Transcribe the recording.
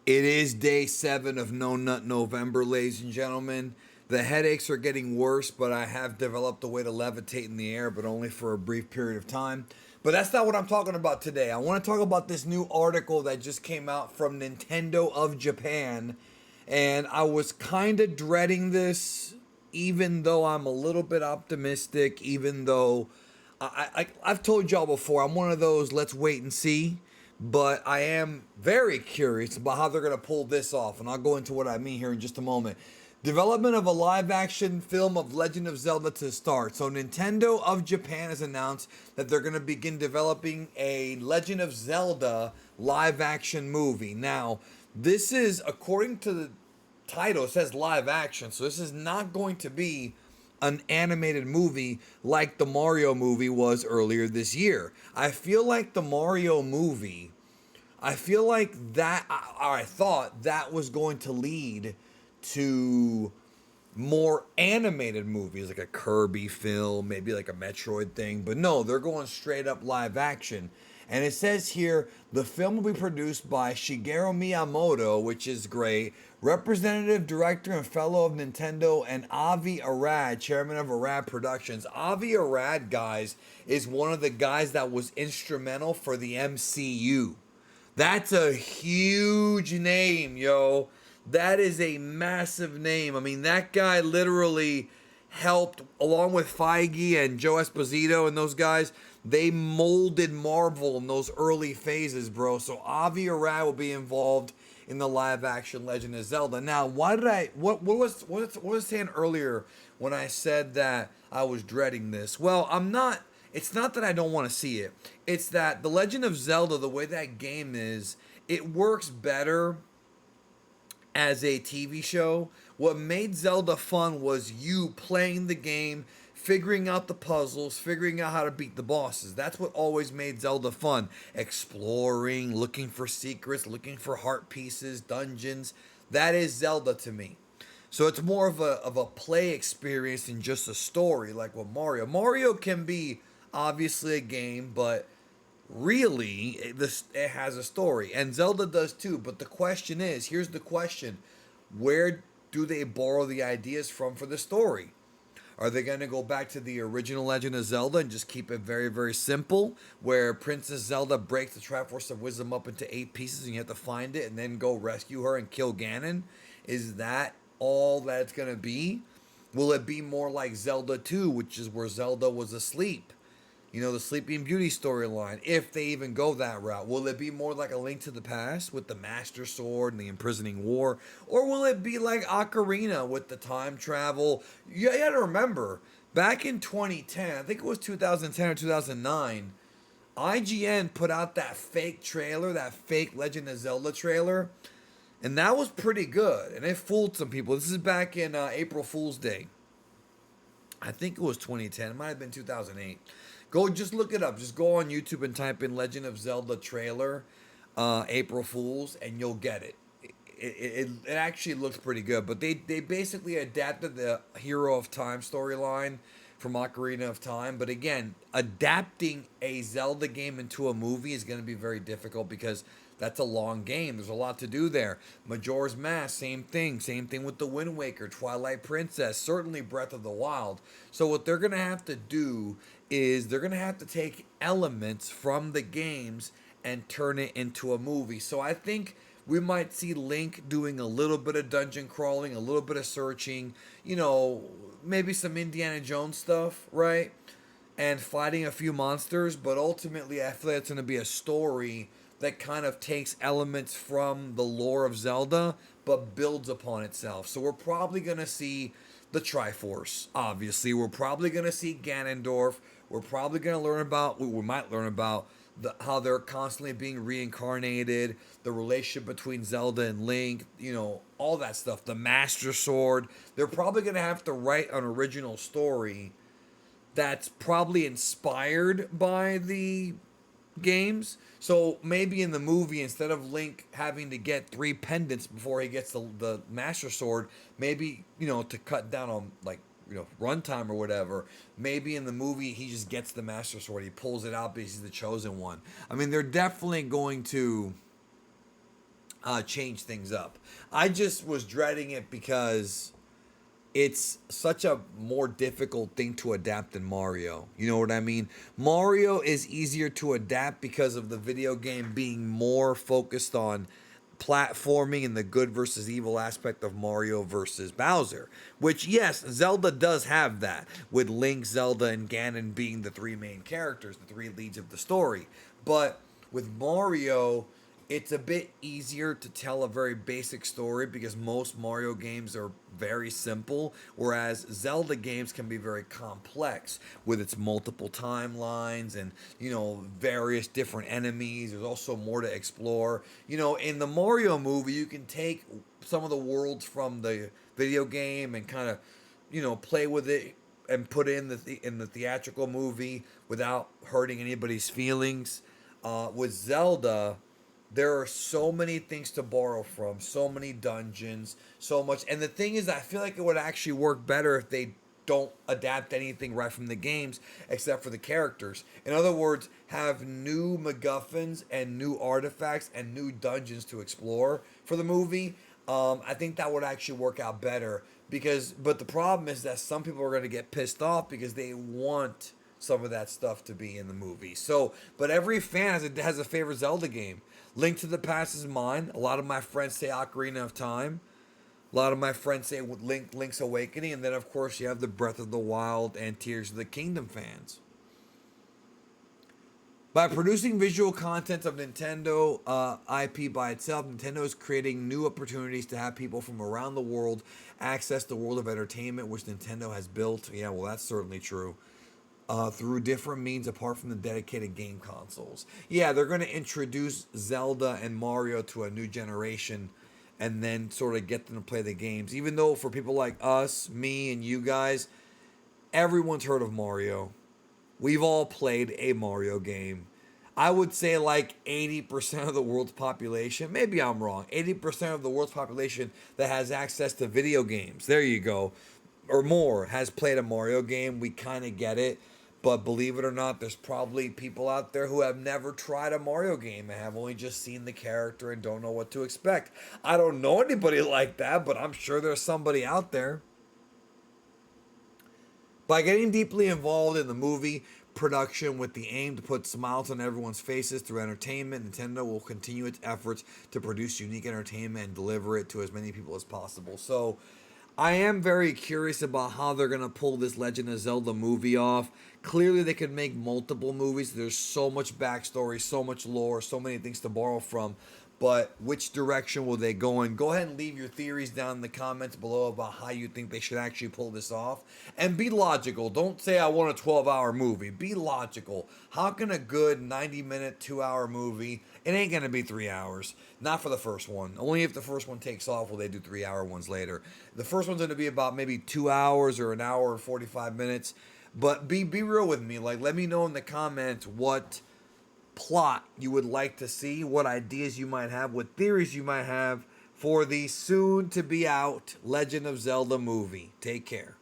It is day 7 of No Nut November, ladies and gentlemen. The headaches are getting worse, but I have developed a way to levitate in the air, but only for a brief period of time. But that's not what I'm talking about today. I want to talk about this new article that just came out from Nintendo of Japan. And I was kind of dreading this, even though I'm a little bit optimistic, even though I've told y'all before, I'm one of those let's wait and see. But I am very curious about how they're going to pull this off. And I'll go into what I mean here in just a moment. Development of a live action film of Legend of Zelda to start. So, Nintendo of Japan has announced that they're going to begin developing a Legend of Zelda live action movie. Now, this is, according to the title, it says live action. So, this is not going to be an animated movie like the Mario movie was earlier this year. I feel like the Mario movie, I feel like that, I thought that was going to lead to more animated movies, like a Kirby film, maybe like a Metroid thing. But no, they're going straight up live action. And it says here the film will be produced by Shigeru Miyamoto, which is great. Representative director and fellow of Nintendo, and Avi Arad, chairman of Arad Productions. Avi Arad, guys, is one of the guys that was instrumental for the MCU. That's a huge name, yo. That is a massive name. I mean, that guy literally helped, along with Feige and Joe Esposito and those guys, they molded Marvel in those early phases, bro. So Avi Arad will be involved in the live action Legend of Zelda. Now, what was saying earlier when I said that I was dreading this? Well, I'm not. It's not that I don't want to see it. It's that the Legend of Zelda, the way that game is, it works better as a TV show. What made Zelda fun was you playing the game, figuring out the puzzles, figuring out how to beat the bosses. That's what always made Zelda fun. Exploring, looking for secrets, looking for heart pieces, dungeons. That is Zelda to me. So it's more of a play experience than just a story like with Mario. Mario can be obviously a game, but really it has a story, and Zelda does too. But the question is, here's the question: where do they borrow the ideas from for the story? Are they going to go back to the original Legend of Zelda and just keep it very, very simple, where Princess Zelda breaks the Triforce of Wisdom up into 8 pieces and you have to find it and then go rescue her and kill Ganon? Is that all that it's going to be? Will it be more like Zelda 2, which is where Zelda was asleep? You know, the Sleeping Beauty storyline, if they even go that route. Will it be more like A Link to the Past with the Master Sword and the imprisoning war? Or will it be like Ocarina with the time travel? You gotta remember, back in 2010, I think it was 2010 or 2009, IGN put out that fake trailer, that fake Legend of Zelda trailer, and that was pretty good. And it fooled some people. This is back in April Fool's Day. I think it was 2010. It might have been 2008. Go, just look it up. Just go on YouTube and type in Legend of Zelda trailer, April Fools, and you'll get it. It actually looks pretty good. But they basically adapted the Hero of Time storyline from Ocarina of Time. But again, adapting a Zelda game into a movie is going to be very difficult because that's a long game. There's a lot to do there. Majora's Mask, same thing. Same thing with the Wind Waker, Twilight Princess, certainly Breath of the Wild. So what they're going to have to do is they're going to have to take elements from the games and turn it into a movie. So I think we might see Link doing a little bit of dungeon crawling, a little bit of searching, you know, maybe some Indiana Jones stuff, right? And fighting a few monsters, but ultimately I feel like it's going to be a story that kind of takes elements from the lore of Zelda, but builds upon itself. So we're probably going to see the Triforce, obviously. We're probably going to see Ganondorf. We're probably going to learn about, we might learn about how they're constantly being reincarnated, the relationship between Zelda and Link, you know, all that stuff. The Master Sword. They're probably going to have to write an original story that's probably inspired by the games. So maybe in the movie, instead of Link having to get 3 pendants before he gets the Master Sword, maybe, you know, to cut down on, like, you know, runtime or whatever, maybe in the movie he just gets the Master Sword. He pulls it out because he's the chosen one. I mean, they're definitely going to change things up. I just was dreading it because it's such a more difficult thing to adapt than Mario. You know what I mean? Mario is easier to adapt because of the video game being more focused on platforming and the good versus evil aspect of Mario versus Bowser. Which, yes, Zelda does have that, with Link, Zelda, and Ganon being the three main characters, the three leads of the story. But with Mario, it's a bit easier to tell a very basic story because most Mario games are very simple, whereas Zelda games can be very complex with its multiple timelines and, various different enemies. There's also more to explore. In the Mario movie, you can take some of the worlds from the video game and kind of, play with it and put it in the theatrical movie without hurting anybody's feelings. With Zelda, there are so many things to borrow from, so many dungeons, so much. And the thing is, I feel like it would actually work better if they don't adapt anything right from the games except for the characters. In other words, have new MacGuffins and new artifacts and new dungeons to explore for the movie. I think that would actually work out better but the problem is that some people are going to get pissed off because they want some of that stuff to be in the movie. So, but every fan has a favorite Zelda game. Link to the Past is mine. A lot of my friends say Ocarina of Time. A lot of my friends say Link's Awakening. And then, of course, you have the Breath of the Wild and Tears of the Kingdom fans. By producing visual content of Nintendo IP by itself, Nintendo is creating new opportunities to have people from around the world access the world of entertainment, which Nintendo has built. Yeah, well, that's certainly true. Through different means apart from the dedicated game consoles. Yeah, they're going to introduce Zelda and Mario to a new generation and then sort of get them to play the games. Even though for people like us, me, and you guys, everyone's heard of Mario. We've all played a Mario game. I would say like 80% of the world's population, maybe I'm wrong, 80% of the world's population that has access to video games, there you go, or more, has played a Mario game. We kind of get it. But believe it or not, there's probably people out there who have never tried a Mario game and have only just seen the character and don't know what to expect. I don't know anybody like that, but I'm sure there's somebody out there. By getting deeply involved in the movie production with the aim to put smiles on everyone's faces through entertainment, Nintendo will continue its efforts to produce unique entertainment and deliver it to as many people as possible. So, I am very curious about how they're going to pull this Legend of Zelda movie off. Clearly, they could make multiple movies. There's so much backstory, so much lore, so many things to borrow from. But which direction will they go in? Go ahead and leave your theories down in the comments below about how you think they should actually pull this off. And be logical. Don't say I want a 12-hour movie. Be logical. How can a good 90-minute, 2-hour movie, it ain't going to be 3 hours. Not for the first one. Only if the first one takes off will they do 3-hour ones later. The first one's going to be about maybe 2 hours or an hour and 45 minutes. But be real with me. Like, let me know in the comments what plot you would like to see, what ideas you might have, what theories you might have for the soon to be out Legend of Zelda movie. Take care.